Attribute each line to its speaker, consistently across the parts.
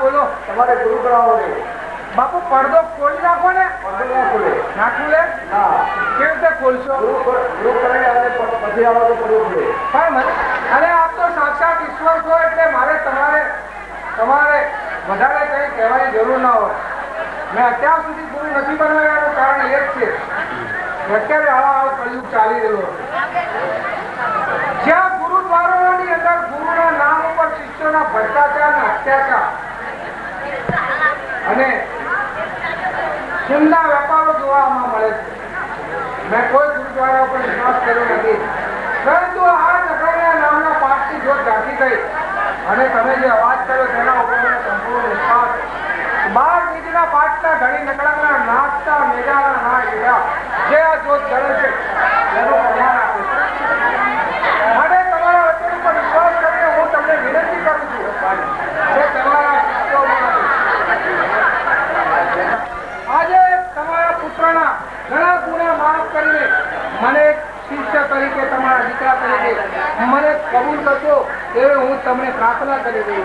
Speaker 1: બોલો.
Speaker 2: તમારે ગુરુ કરાવો છે.
Speaker 1: બાપુ પડદો ખોલી નાખો ને.
Speaker 2: પડદો ના ખોલે.
Speaker 1: ના ખુલે?
Speaker 2: હા.
Speaker 1: કેવી રીતે ખોલશો?
Speaker 2: ગુરુ કરાવી અને પછી આવો તો પડવું પડે.
Speaker 1: પણ અરે આપ તો સાક્ષાત ઈશ્વર છો એટલે મારે તમારે વધારે કંઈ કહેવાની જરૂર ના હોય. મેં અત્યાર સુધી ગુરુ નથી બનાવ્યાનું કારણ એ જ છે અત્યારે આવા કલયુગ ચાલી રહ્યો છે જ્યાં ગુરુદ્વારોની અંદર ગુરુના નામ ઉપર શિષ્યોના ભ્રષ્ટાચાર અને અત્યાચાર અને ખૂનના વેપારો જોવામાં મળે છે. મેં કોઈ ગુરુદ્વારા ઉપર વિશ્વાસ કર્યો નથી, પરંતુ આ નગરના નામના પાઠની જોત જાગી ગઈ અને તમે જે અવાજ કર્યો તેના ઉપર મને સંપૂર્ણ વિશ્વાસ. 12 બીજના પાઠના ઘડી નકળાના નાચતા મેજાના ના લીધા જે આ જોત જળે છે તેનું પ્રમાણ આપે છે. અને તમારા વચન ઉપર વિશ્વાસ કરીને હું તમને વિનંતી કરું છું કે તમારા આજે તમારા પુત્રના ઘણા ગુના માફ કરીને મને શિષ્ય તરીકે તમારા દીકરા તરીકે મને કબૂલ કરજો એવી હું તમને પ્રાર્થના કરી રહી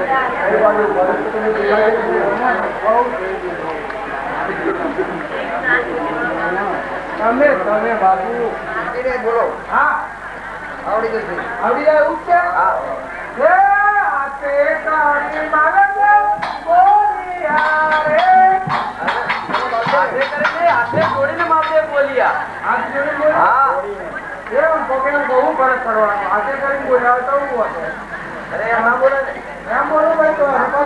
Speaker 1: તમે બાબુ
Speaker 2: બોલો.
Speaker 1: હા
Speaker 2: આવડી જશે.
Speaker 1: આવડી જાય એવું છે.
Speaker 2: હાથે જોડીને માપે બોલ્યા.
Speaker 1: હાથ જોડી બોલ્યા. એમ પકડીને બહુ ફરક પડવાનો. હાથે કરીને બોલ્યા તો હું હતો.
Speaker 2: અરે એમ ના બોલે ને.
Speaker 1: એમ બોલો ભાઈ તો હાથે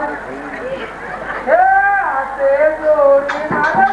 Speaker 1: જોડી મારે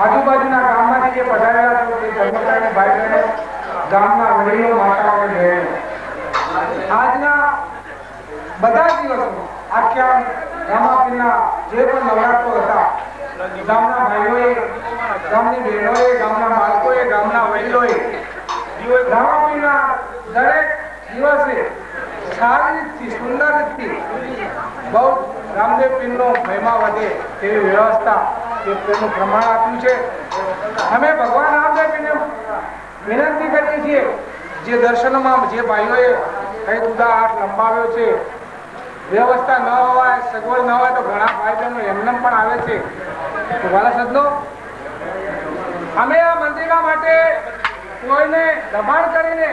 Speaker 1: આજુબાજુના ગામમાંથી જે પધારેલા છો તે ધર્મચારી ભાઈ બહેનો, ગામના વડીલો, માતાઓ અને બહેનો, આજના બધા દિવસોમાં આખ્યા રામાપીરના જે પણ નવરાત્રો હતા ગામના ભાઈઓએ, ગામની બહેનોએ, ગામના બાળકોએ, ગામના વડીલો રામાપીરના દરેક દિવસે સારી રીતથી સુંદર રીતથી બહુ રામદેવ પીરનો મહિમા વધે તેવી વ્યવસ્થા એ તેનું પ્રમાણ આપ્યું છે. અમે ભગવાન રામદેવ પીરને વિનંતી કરીએ છીએ જે દર્શનમાં જે ભાઈઓએ કઈ ઉદા હાથ લંબાવ્યો છે, વ્યવસ્થા ન હોય, સગવડ ન હોય તો ઘણા ભાઈ બહેનો એમને પણ આવે છે. તો વાલા સદનો, અમે આ મંદિરના માટે કોઈને દબાણ કરીને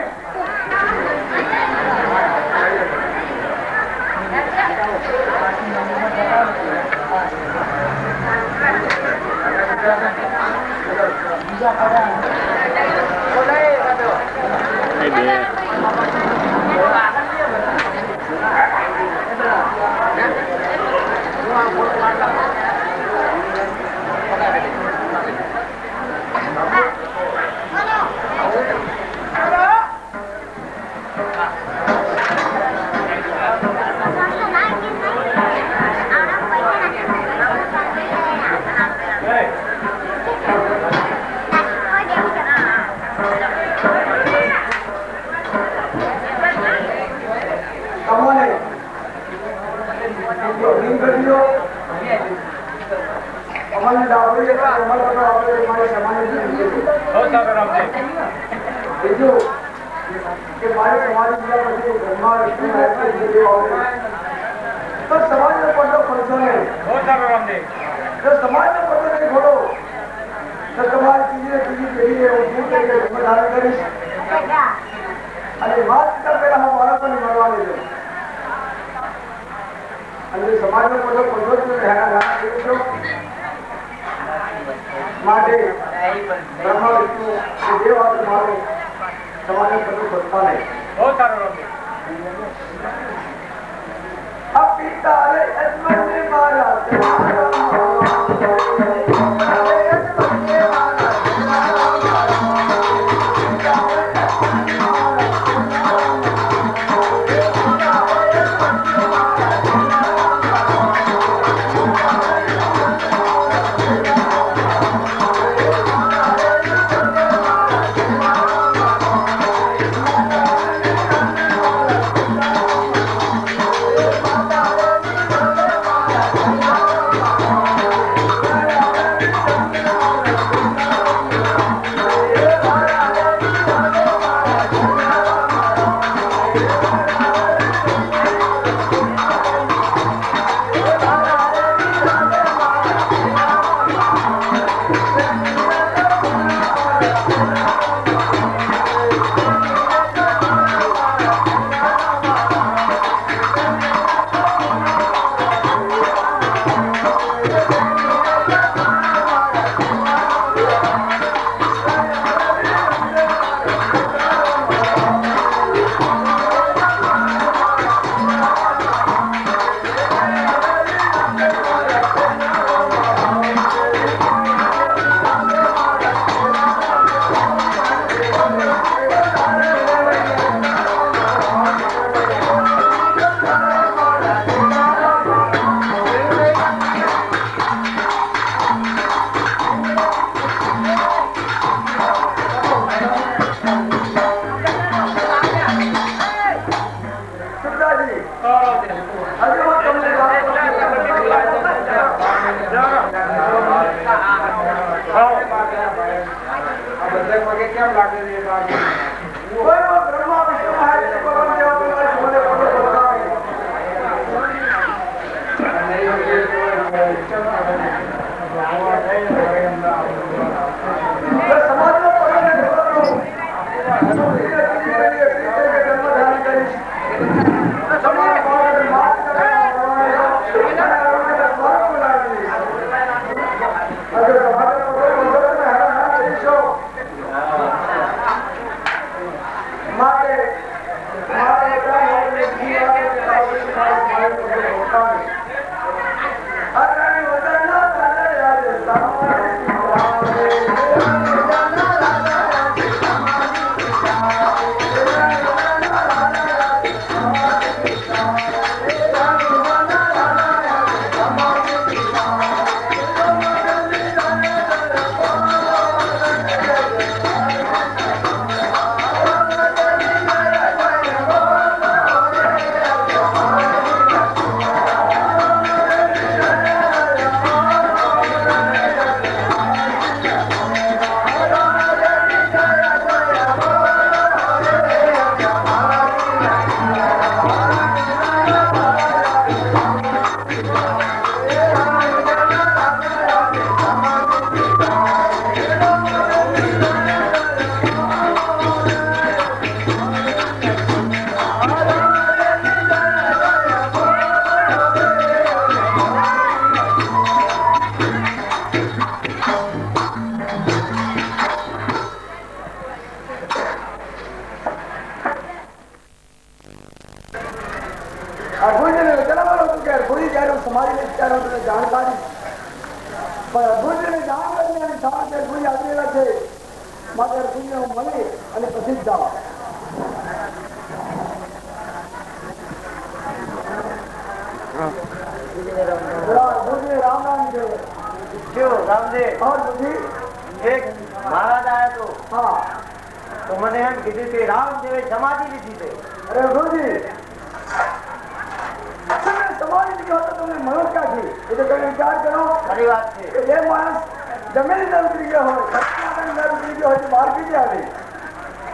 Speaker 1: માટે
Speaker 3: પણ ગુરુને જાણ કરીને અને જાણ કે ગુરુ આવેલા છે માટે ગુરુને મળી અને પછી જ જાઓ. ગુરુજી રામ રામ છે.
Speaker 2: શું રામદેવ?
Speaker 3: और गुरुजी
Speaker 2: એક મહારાજ આયા તો
Speaker 3: हाँ
Speaker 2: તો મને એમ કીધું કે રામદેવે સમાધિ લીધી છે.
Speaker 3: अरे गुरुजी તમે તમારી જગ્યા તો તમે મળો ક્યાંથી? એ તો તમે વિચાર કરો
Speaker 2: ખરી વાત છે.
Speaker 3: કે જે માણસ જમીન અંદર ઉતરી ગયો હોય, સત્તાની અંદર ઉતરી ગયો હોય તો બહાર કીધી આવે.